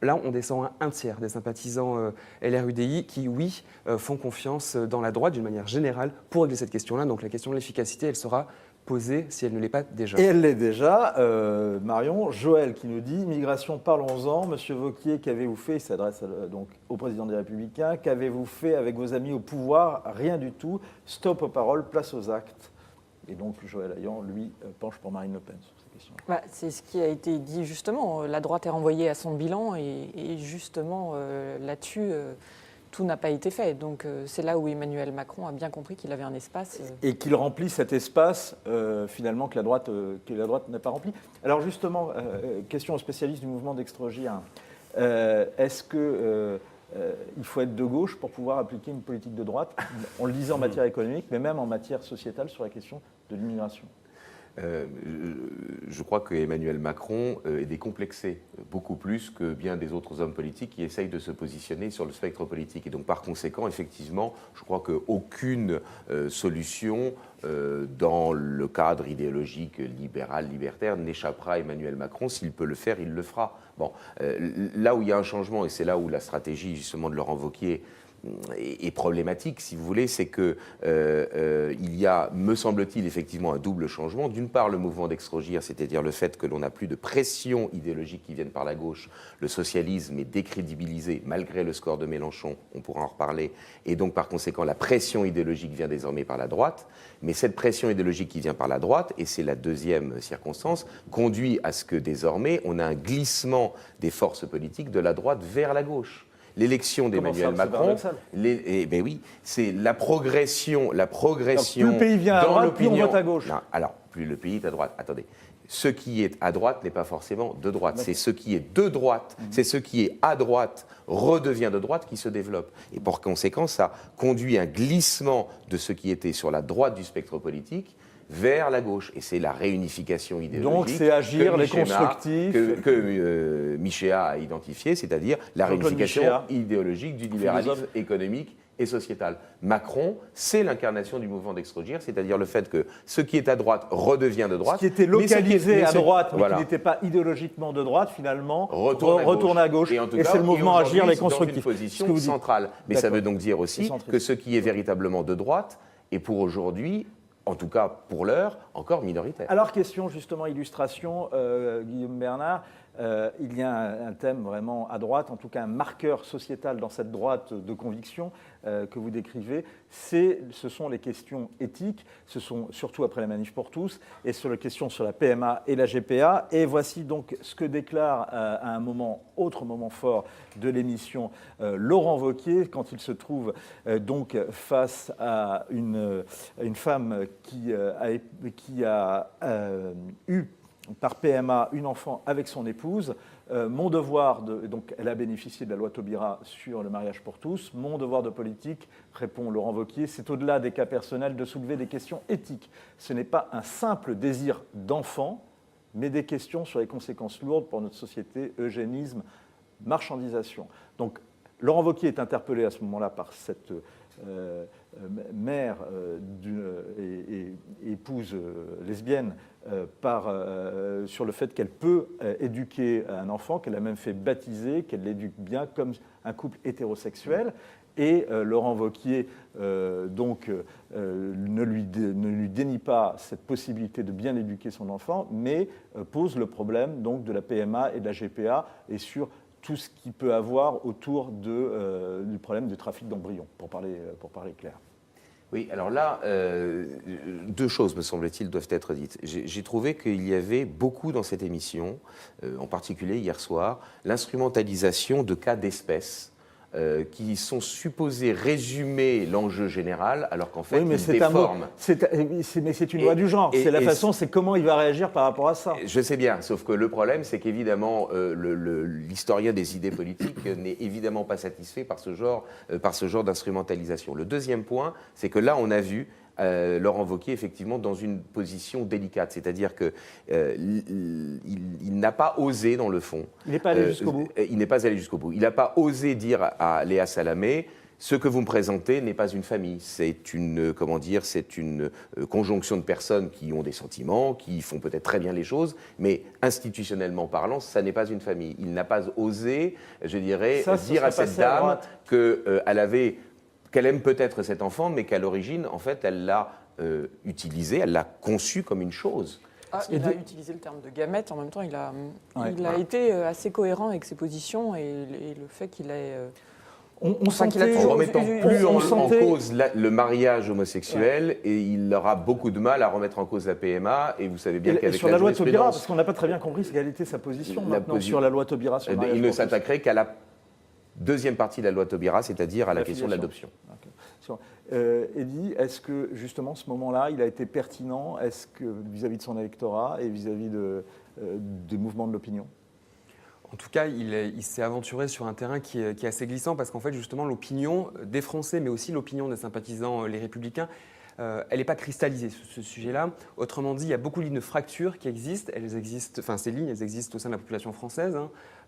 I: Là, on descend à 1/3 des sympathisants LR-UDI qui, oui, font confiance dans la droite d'une manière générale pour régler cette question-là. Donc la question de l'efficacité, elle sera posée si elle ne l'est pas déjà.
A: Et elle l'est déjà. Marion, Joël qui nous dit « Migration, parlons-en. Monsieur Wauquiez, qu'avez-vous fait » Il s'adresse donc au président des Républicains. « Qu'avez-vous fait avec vos amis au pouvoir ? Rien du tout. Stop aux paroles, place aux actes. » Et donc Joël Hayan, lui, penche pour Marine Le Pen sur ces questions.
G: C'est ce qui a été dit justement. La droite est renvoyée à son bilan et justement là-dessus, tout n'a pas été fait. Donc c'est là où Emmanuel Macron a bien compris qu'il avait un espace.
A: Et qu'il remplit cet espace finalement que la droite n'a pas rempli. Alors justement, question aux spécialistes du mouvement d'Extrogia. Est-ce que il faut être de gauche pour pouvoir appliquer une politique de droite? On le disait en matière économique, mais même en matière sociétale sur la question de l'immigration.
J: Je crois qu'Emmanuel Macron est décomplexé beaucoup plus que bien des autres hommes politiques qui essayent de se positionner sur le spectre politique. Et donc par conséquent, effectivement, je crois qu'aucune solution dans le cadre idéologique libéral, libertaire, n'échappera à Emmanuel Macron. S'il peut le faire, il le fera. Bon, là où il y a un changement, et c'est là où la stratégie justement de Laurent Wauquiez est problématique, si vous voulez, c'est que il y a, me semble-t-il, effectivement un double changement. D'une part, le mouvement d'Extrogir, c'est-à-dire le fait que l'on n'a plus de pression idéologique qui vienne par la gauche. Le socialisme est décrédibilisé, malgré le score de Mélenchon, on pourra en reparler. Et donc, par conséquent, la pression idéologique vient désormais par la droite. Mais cette pression idéologique qui vient par la droite, et c'est la deuxième circonstance, conduit à ce que désormais, on a un glissement des forces politiques de la droite vers la gauche. L'élection d'Emmanuel Macron, ben oui, c'est la progression
A: Alors, plus le pays vient à droite, plus on vote à gauche.
J: Non, alors, plus le pays est à droite. Attendez. Ce qui est à droite n'est pas forcément de droite. C'est ce qui est de droite, c'est ce qui est à droite redevient de droite qui se développe. Et par conséquent, ça conduit à un glissement de ce qui était sur la droite du spectre politique vers la gauche. Et c'est la réunification idéologique.
A: Donc c'est agir, les constructifs.
J: Que Michéa a identifié, c'est-à-dire la réunification idéologique du libéralisme économique et sociétale. Macron, c'est l'incarnation du mouvement d'extrogir, c'est-à-dire le fait que ce qui est à droite redevient de droite.
A: Ce qui était localisé à droite, mais
J: voilà,
A: qui n'était pas idéologiquement de droite, finalement,
J: retourne
A: à gauche.
J: Et, en tout
A: et
J: cas,
A: c'est le mouvement Agir les
J: dans une
A: constructifs.
J: position centrale. Mais ça veut donc dire aussi que ce qui est véritablement de droite est pour aujourd'hui, en tout cas pour l'heure, encore minoritaire.
A: Alors, question justement, illustration, Guillaume Bernard, il y a un thème vraiment à droite, en tout cas un marqueur sociétal dans cette droite de conviction que vous décrivez, ce sont les questions éthiques, ce sont surtout après la manif pour tous, et sur les questions sur la PMA et la GPA. Et voici donc ce que déclare à un autre moment fort de l'émission, Laurent Wauquiez, quand il se trouve donc face à une femme qui a eu par PMA une enfant avec son épouse. Mon devoir donc elle a bénéficié de la loi Taubira sur le mariage pour tous. Mon devoir de politique, répond Laurent Wauquiez, c'est au-delà des cas personnels de soulever des questions éthiques. Ce n'est pas un simple désir d'enfant, mais des questions sur les conséquences lourdes pour notre société, eugénisme, marchandisation. Donc Laurent Wauquiez est interpellé à ce moment-là par cette mère et épouse lesbienne sur le fait qu'elle peut éduquer un enfant, qu'elle a même fait baptiser, qu'elle l'éduque bien comme un couple hétérosexuel. Et Laurent Wauquiez ne lui dénie pas cette possibilité de bien éduquer son enfant, mais pose le problème donc, de la PMA et de la GPA et sur tout ce qu'il peut avoir autour du problème du trafic d'embryons, pour parler clair.
J: Oui, alors là, deux choses, me semble-t-il, doivent être dites. J'ai trouvé qu'il y avait beaucoup dans cette émission, en particulier hier soir, l'instrumentalisation de cas d'espèces qui sont supposés résumer l'enjeu général, alors qu'en fait,
A: oui, mais
J: ils déforment.
A: Mais c'est une loi du genre. C'est la façon, c'est comment il va réagir par rapport à ça.
J: Je sais bien, sauf que le problème, c'est qu'évidemment, l'historien des idées politiques n'est évidemment pas satisfait par ce genre d'instrumentalisation. Le deuxième point, c'est que là, on a vu Laurent Wauquiez, effectivement, dans une position délicate. C'est-à-dire qu'il n'a pas osé, dans le fond.
A: Il n'est pas allé jusqu'au bout.
J: Il n'est pas allé jusqu'au bout. Il n'a pas osé dire à Léa Salamé, ce que vous me présentez n'est pas une famille. C'est une conjonction de personnes qui ont des sentiments, qui font peut-être très bien les choses, mais institutionnellement parlant, ça n'est pas une famille. Il n'a pas osé, je dirais, dire à cette dame qu'elle aime peut-être cet enfant, mais qu'à l'origine, en fait, elle l'a utilisé, elle l'a conçu comme une chose.
G: Il a utilisé le terme de gamète, en même temps, il a été assez cohérent avec ses positions et le fait qu'il ait...
J: En remettant plus en cause le mariage homosexuel, et il aura beaucoup de mal à remettre en cause la PMA, et vous savez bien qu'avec
A: sur la loi Taubira, parce qu'on n'a pas très bien compris quelle était sa position sur la loi Taubira. Sur le mariage
J: il ne s'attaquerait qu'à la deuxième partie de la loi Taubira, c'est-à-dire à la question de l'adoption.
A: Eddy, est-ce que justement ce moment-là, il a été pertinent vis-à-vis de son électorat et vis-à-vis des mouvements de l'opinion ?
I: En tout cas, il s'est aventuré sur un terrain qui est assez glissant parce qu'en fait, justement, l'opinion des Français, mais aussi l'opinion des sympathisants les Républicains, elle n'est pas cristallisée sur ce sujet-là. Autrement dit, il y a beaucoup de lignes de fracture qui existent. Ces lignes, elles existent au sein de la population française.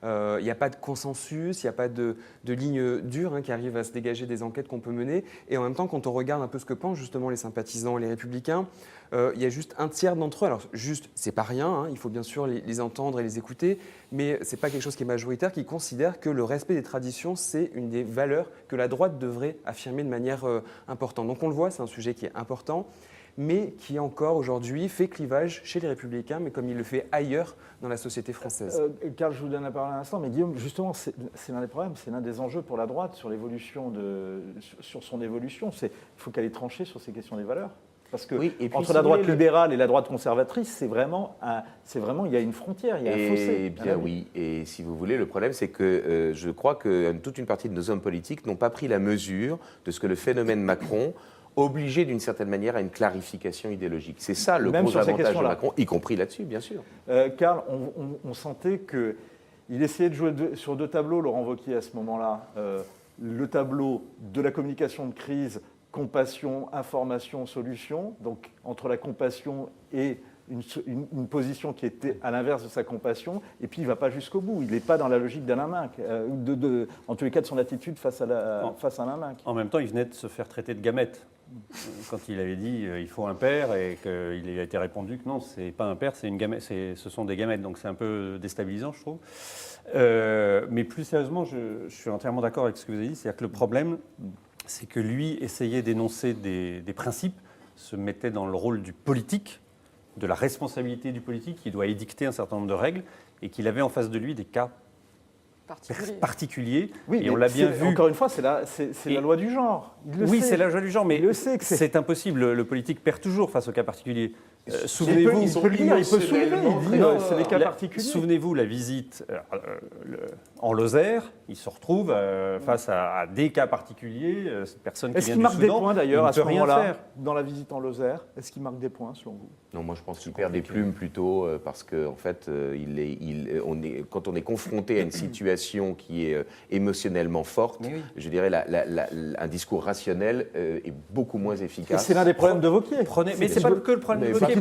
I: Il n'y a pas de consensus, il n'y a pas de ligne dure qui arrive à se dégager des enquêtes qu'on peut mener. Et en même temps, quand on regarde un peu ce que pensent justement les sympathisants et les Républicains, il y a juste un tiers d'entre eux. Alors juste, c'est pas rien, il faut bien sûr les entendre et les écouter, mais c'est pas quelque chose qui est majoritaire, qui considère que le respect des traditions, c'est une des valeurs que la droite devrait affirmer de manière importante. Donc on le voit, c'est un sujet qui est important, mais qui encore aujourd'hui fait clivage chez les Républicains, mais comme il le fait ailleurs dans la société française.
A: Karl, je vous donne la parole à l'instant, mais Guillaume, justement, c'est l'un des problèmes, c'est l'un des enjeux pour la droite sur son évolution. Il faut qu'elle ait tranché sur ces questions des valeurs. Parce que entre la droite libérale et la droite conservatrice, c'est vraiment, il y a une frontière, il y a un fossé.
J: Eh bien oui, et si vous voulez, le problème c'est que je crois que toute une partie de nos hommes politiques n'ont pas pris la mesure de ce que le phénomène Macron obligé d'une certaine manière à une clarification idéologique. C'est ça le gros avantage de Macron, y compris là-dessus, bien sûr.
A: Karl, on sentait qu'il essayait de jouer sur deux tableaux, Laurent Wauquiez, à ce moment-là. Le tableau de la communication de crise, compassion, information, solution. Donc, entre la compassion et une position qui était à l'inverse de sa compassion, et puis il ne va pas jusqu'au bout. Il n'est pas dans la logique d'Alain Minc, en tous les cas de son attitude face à Alain Minc.
H: En même temps, il venait de se faire traiter de gamète. Quand il avait dit il faut un père, et qu'il a été répondu que non, c'est pas un père, c'est une gamète, ce sont des gamètes. Donc c'est un peu déstabilisant, je trouve. Mais plus sérieusement, je suis entièrement d'accord avec ce que vous avez dit. C'est-à-dire que le problème, c'est que lui essayait d'énoncer des principes, se mettait dans le rôle du politique, de la responsabilité du politique, qui doit édicter un certain nombre de règles, et qu'il avait en face de lui des cas particuliers.
A: Oui,
H: et on l'a bien vu.
A: Encore une fois, c'est la loi du genre.
H: Oui, c'est la loi du genre, mais
A: il le sait que
H: c'est impossible. Le politique perd toujours face aux cas particuliers.
A: Souvenez-vous, il peut le dire, il peut soulever, il dit c'est des cas particuliers.
H: Souvenez-vous la visite en Lozère, il se retrouve face à des cas particuliers, cette personne qui vient du Soudan.
A: Est-ce qu'il marque des points d'ailleurs à ce moment-là,
H: faire.
A: dans la visite en Lozère? Est-ce qu'il marque des points selon vous?
J: Non, moi je pense qu'il perd des plumes plutôt parce que en fait, quand on est confronté à une situation qui est émotionnellement forte, je dirais un discours rationnel est beaucoup moins efficace.
A: Et c'est l'un des problèmes de Wauquiez.
H: Mais c'est pas que le problème de Wauquiez.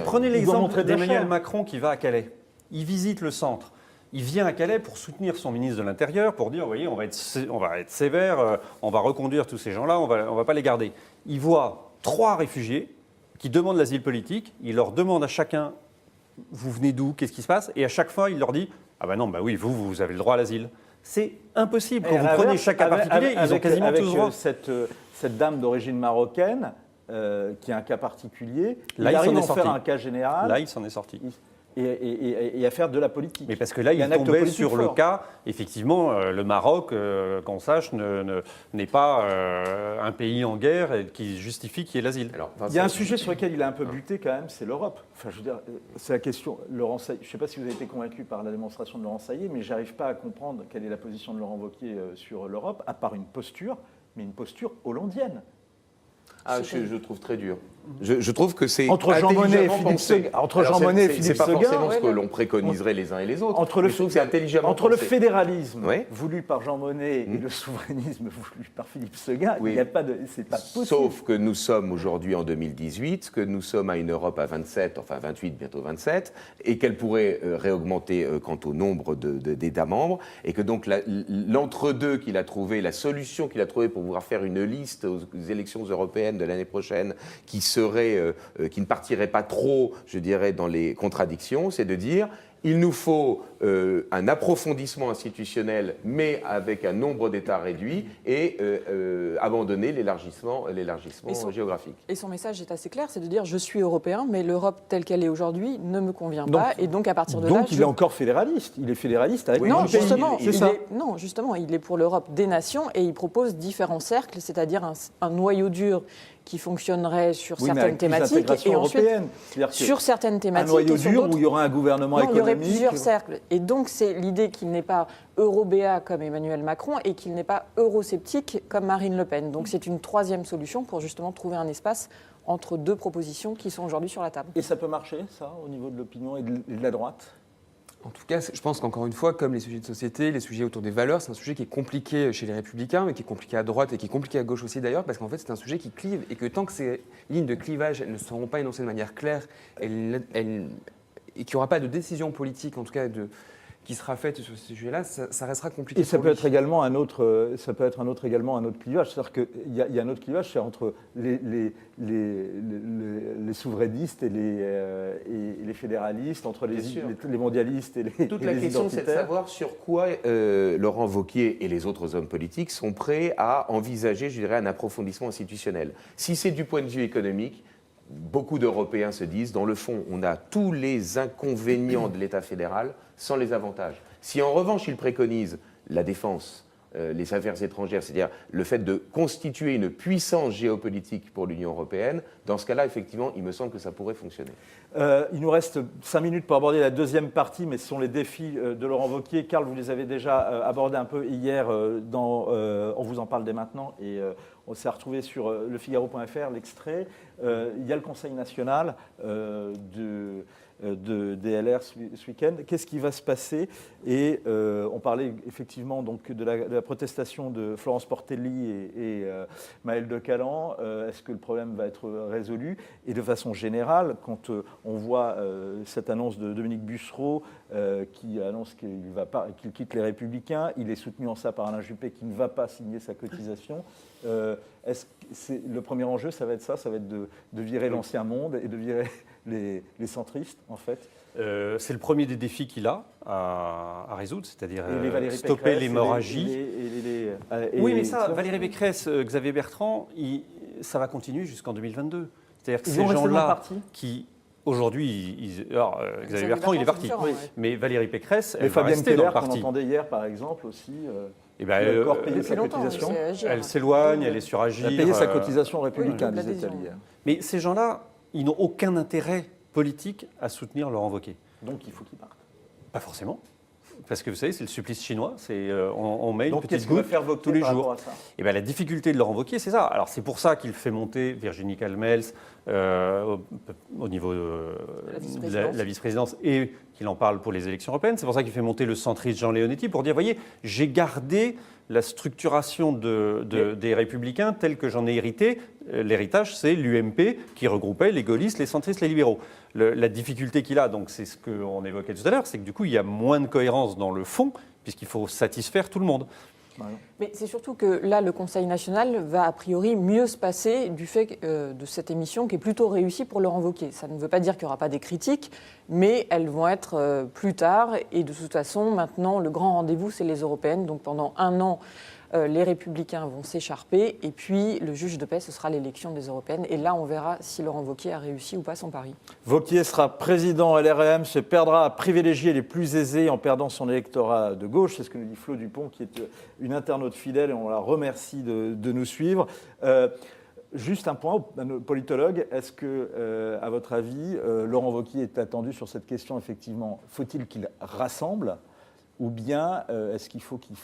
H: Prenez l'exemple d'Emmanuel Macron qui va à Calais. Il visite le centre. Il vient à Calais pour soutenir son ministre de l'Intérieur, pour dire, vous voyez, on va être sévère, on va reconduire tous ces gens-là, on va pas les garder. Il voit 3 réfugiés qui demandent l'asile politique. Il leur demande à chacun, vous venez d'où, qu'est-ce qui se passe? Et à chaque fois, il leur dit, ah ben non, bah oui, vous avez le droit à l'asile. C'est impossible. Quand vous prenez chaque cas particulier, ils ont quasiment tous le droit.
A: Cette dame d'origine marocaine, qui est un cas particulier,
H: là,
A: il arrive à en faire un cas général.
H: Là, il s'en est sorti.
A: Et à faire de la politique.
H: Mais parce que là, il tombait sur le cas, effectivement, le Maroc, qu'on sache, n'est pas un pays en guerre et qui justifie qu'il y ait l'asile.
A: Il y a un sujet sur lequel il a un peu buté quand même, c'est l'Europe. Enfin, je veux dire, c'est la question. Laurent Saillet, je ne sais pas si vous avez été convaincu par la démonstration de Laurent Saillet, mais je n'arrive pas à comprendre quelle est la position de Laurent Wauquiez sur l'Europe, à part une posture, mais une posture hollandienne.
J: Ah, je trouve très dur. Je trouve que c'est
A: entre Jean Monnet et Philippe Seguin.
J: C'est pas forcément ce que l'on préconiserait les uns et les autres.
A: Entre le fédéralisme voulu par Jean Monnet et le souverainisme voulu par Philippe Seguin, il n'y a pas de, c'est pas possible.
J: Sauf que nous sommes aujourd'hui en 2018, que nous sommes à une Europe à 27, enfin 28, bientôt 27, et qu'elle pourrait réaugmenter quant au nombre d'États membres, et que donc l'entre-deux qu'il a trouvé, la solution qu'il a trouvée pour pouvoir faire une liste aux élections européennes de l'année prochaine qui ne partirait pas trop, je dirais, dans les contradictions, c'est de dire il nous faut un approfondissement institutionnel, mais avec un nombre d'États réduit, et abandonner l'élargissement géographique.
G: Et son message est assez clair, c'est de dire je suis européen, mais l'Europe telle qu'elle est aujourd'hui ne me convient pas, et donc à partir de là...
A: Donc il est encore fédéraliste, il est fédéraliste avec
G: non,
A: pays.
G: Justement, non, justement, il est pour l'Europe des nations, et il propose différents cercles, c'est-à-dire un noyau dur qui fonctionnerait sur certaines thématiques, et ensuite sur certaines thématiques.
A: Un noyau dur où il y aura un gouvernement économique.
G: Il y aurait plusieurs cercles. Et donc c'est l'idée qu'il n'est pas eurobéat comme Emmanuel Macron et qu'il n'est pas eurosceptique comme Marine Le Pen. Donc c'est une troisième solution pour justement trouver un espace entre deux propositions qui sont aujourd'hui sur la table.
A: Et ça peut marcher, ça, au niveau de l'opinion et de la droite ?
I: En tout cas, je pense qu'encore une fois, comme les sujets de société, les sujets autour des valeurs, c'est un sujet qui est compliqué chez les Républicains, mais qui est compliqué à droite et qui est compliqué à gauche aussi d'ailleurs, parce qu'en fait, c'est un sujet qui clive et que tant que ces lignes de clivage elles ne seront pas énoncées de manière claire et qu'il n'y aura pas de décision politique, en tout cas qui sera faite sur ce sujet-là, ça restera compliqué.
A: Et ça peut être également un autre clivage. C'est-à-dire qu'il y a un autre clivage, c'est entre les souverainistes et les fédéralistes, entre les mondialistes et les identitaires.
J: Toute la question, c'est de savoir sur quoi Laurent Wauquiez et les autres hommes politiques sont prêts à envisager, je dirais, un approfondissement institutionnel. Si c'est du point de vue économique, beaucoup d'Européens se disent, dans le fond, on a tous les inconvénients de l'État fédéral sans les avantages. Si en revanche, il préconise la défense, les affaires étrangères, c'est-à-dire le fait de constituer une puissance géopolitique pour l'Union européenne, dans ce cas-là, effectivement, il me semble que ça pourrait fonctionner.
A: Il nous reste 5 minutes pour aborder la deuxième partie, mais ce sont les défis de Laurent Wauquiez. Karl, vous les avez déjà abordés un peu hier, on vous en parle dès maintenant, et on s'est retrouvé sur lefigaro.fr, l'extrait. Il y a le Conseil national des LR ce week-end. Qu'est-ce qui va se passer? Et on parlait effectivement donc de la protestation de Florence Portelli et Maëlle de Calan. Est-ce que le problème va être résolu? Et de façon générale, quand on voit cette annonce de Dominique Bussereau qui annonce qu'il quitte les Républicains, il est soutenu en ça par Alain Juppé qui ne va pas signer sa cotisation. Est-ce que le premier enjeu, ça va être ça? Ça va être de virer l'ancien monde et de virer les centristes, en fait?
H: C'est le premier des défis qu'il a à résoudre, c'est-à-dire stopper
A: Pécresse
H: l'hémorragie. Oui, mais ça, Valérie Pécresse, Xavier Bertrand, ça va continuer jusqu'en 2022. C'est-à-dire que ces gens-là qui... Aujourd'hui, Xavier Bertrand, il est parti.
G: Oui.
H: Mais Valérie Pécresse, elle va
A: Fabienne
H: rester
A: Keller,
H: dans le parti.
A: qu'on entendait hier, par exemple, aussi,
H: qui
A: a encore payé sa cotisation.
H: Elle s'éloigne, elle est sur Agir.
A: Elle a payé sa cotisation républicaine, disait-elle hier.
H: Mais ces gens-là, ils n'ont aucun intérêt politique à soutenir Laurent Wauquiez.
A: Donc il faut qu'ils partent.
H: Pas forcément. Parce que vous savez, c'est le supplice chinois, on met une petite
A: goutte
H: goutte tous les jours.
A: À ça
H: Et bien, la difficulté de Laurent Wauquiez, c'est ça. Alors c'est pour ça qu'il fait monter Virginie Calmels au niveau de la vice-présidence et qu'il en parle pour les élections européennes. C'est pour ça qu'il fait monter le centriste Jean Leonetti pour dire, voyez, j'ai gardé la structuration des Républicains telle que j'en ai hérité. L'héritage, c'est l'UMP qui regroupait les gaullistes, les centristes, les libéraux. La difficulté qu'il a, donc c'est ce qu'on évoquait tout à l'heure, c'est que du coup, il y a moins de cohérence dans le fond, puisqu'il faut satisfaire tout le monde.
G: Mais c'est surtout que là, le Conseil national va a priori mieux se passer du fait de cette émission qui est plutôt réussie pour Laurent Wauquiez. Ça ne veut pas dire qu'il n'y aura pas des critiques, mais elles vont être plus tard. Et de toute façon, maintenant, le grand rendez-vous, c'est les européennes. Donc pendant un an, les Républicains vont s'écharper. Et puis, le juge de paix, ce sera l'élection des européennes. Et là, on verra si Laurent Wauquiez a réussi ou pas son pari.
A: Wauquiez sera président LREM, se perdra à privilégier les plus aisés en perdant son électorat de gauche. C'est ce que nous dit Flo Dupont, qui est une internaute fidèle, et on la remercie de nous suivre. Juste un point, politologue, est-ce que, à votre avis, Laurent Wauquiez est attendu sur cette question, effectivement, faut-il qu'il rassemble, ou bien est-ce qu'il faut qu'il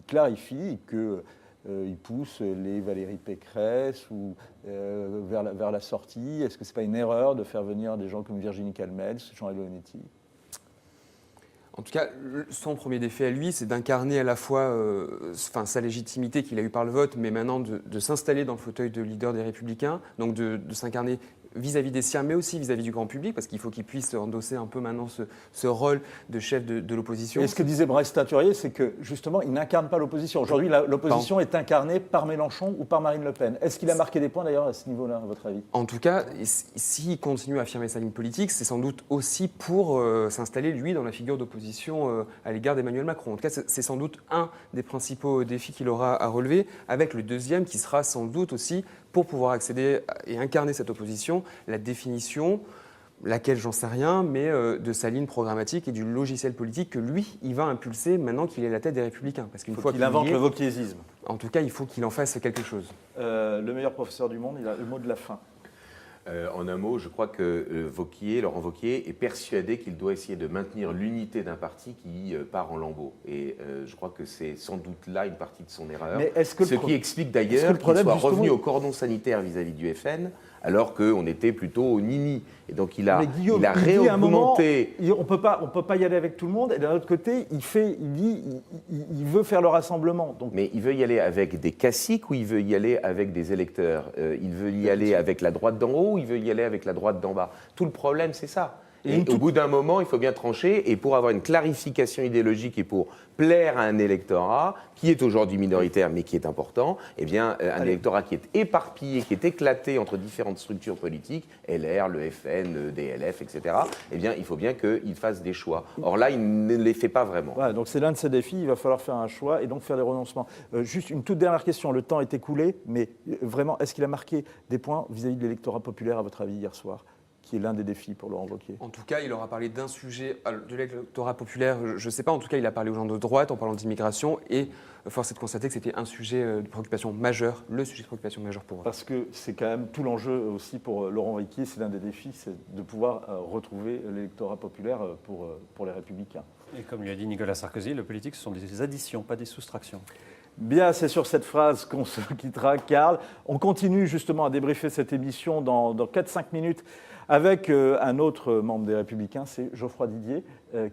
A: clarifie et qu'il pousse les Valérie Pécresse ou, vers la sortie? Est-ce que ce n'est pas une erreur de faire venir des gens comme Virginie Calmels, Jean Leonetti?
I: En tout cas, son premier défi à lui, c'est d'incarner à la fois sa légitimité qu'il a eue par le vote, mais maintenant de s'installer dans le fauteuil de leader des Républicains, donc de s'incarner vis-à-vis des siens, mais aussi vis-à-vis du grand public, parce qu'il faut qu'il puisse endosser un peu maintenant ce rôle de chef de l'opposition.
A: Et ce que disait Brice Taturier, c'est que justement, il n'incarne pas l'opposition. Aujourd'hui, l'opposition est incarnée par Mélenchon ou par Marine Le Pen. Est-ce qu'il a marqué des points d'ailleurs à ce niveau-là, à votre avis?
I: En tout cas, s'il continue à affirmer sa ligne politique, c'est sans doute aussi pour s'installer, lui, dans la figure d'opposition à l'égard d'Emmanuel Macron. En tout cas, c'est sans doute un des principaux défis qu'il aura à relever, avec le deuxième qui sera sans doute aussi, pour pouvoir accéder et incarner cette opposition, la définition, laquelle j'en sais rien, mais de sa ligne programmatique et du logiciel politique que lui, il va impulser maintenant qu'il est la tête des Républicains. Parce qu'une fois
A: qu'il invente le wauquiezisme.
I: En tout cas, il faut qu'il en fasse quelque chose.
A: Le meilleur professeur du monde, il a le mot de la fin.
J: En un mot, je crois que Laurent Wauquiez est persuadé qu'il doit essayer de maintenir l'unité d'un parti qui part en lambeaux. Et je crois que c'est sans doute là une partie de son erreur. Ce qui explique d'ailleurs qu'il soit revenu au cordon sanitaire vis-à-vis du FN, alors qu'on était plutôt au nini. Et donc il a réaugmenté.
A: On peut pas y aller avec tout le monde. Et d'un autre côté, il veut faire le rassemblement. Donc.
J: Mais il veut y aller avec des caciques ou il veut y aller avec des électeurs? Il veut y aller avec la droite d'en haut ou il veut y aller avec la droite d'en bas? Tout le problème, c'est ça. Et au bout d'un moment, il faut bien trancher. Et pour avoir une clarification idéologique et pour plaire à un électorat qui est aujourd'hui minoritaire mais qui est important, eh bien, un électorat qui est éparpillé, qui est éclaté entre différentes structures politiques, LR, le FN, DLF, etc., eh bien, il faut bien qu'il fasse des choix. Or là, il ne les fait pas vraiment.
A: Voilà, donc c'est l'un de ses défis. Il va falloir faire un choix et donc faire des renoncements. Juste une toute dernière question. Le temps est écoulé, mais vraiment, est-ce qu'il a marqué des points vis-à-vis de l'électorat populaire, à votre avis, hier soir, qui est l'un des défis pour Laurent Wauquiez?
I: En tout cas, il aura parlé d'un sujet de l'électorat populaire, je ne sais pas, en tout cas, il a parlé aux gens de droite en parlant d'immigration et force est de constater que c'était un sujet de préoccupation majeure, le sujet de préoccupation majeure pour eux.
A: Parce que c'est quand même tout l'enjeu aussi pour Laurent Wauquiez, c'est l'un des défis, c'est de pouvoir retrouver l'électorat populaire pour les Républicains.
H: Et comme lui a dit Nicolas Sarkozy, le politique, ce sont des additions, pas des soustractions.
A: Bien, c'est sur cette phrase qu'on se quittera, Karl. On continue justement à débriefer cette émission dans 4-5 minutes avec un autre membre des Républicains, c'est Geoffroy Didier,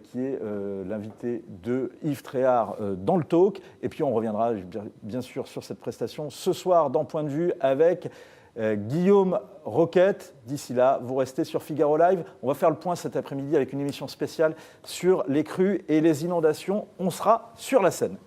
A: qui est l'invité de Yves Tréhard dans le talk. Et puis on reviendra bien sûr sur cette prestation ce soir dans Point de vue avec Guillaume Roquette. D'ici là, vous restez sur Figaro Live. On va faire le point cet après-midi avec une émission spéciale sur les crues et les inondations. On sera sur la Seine.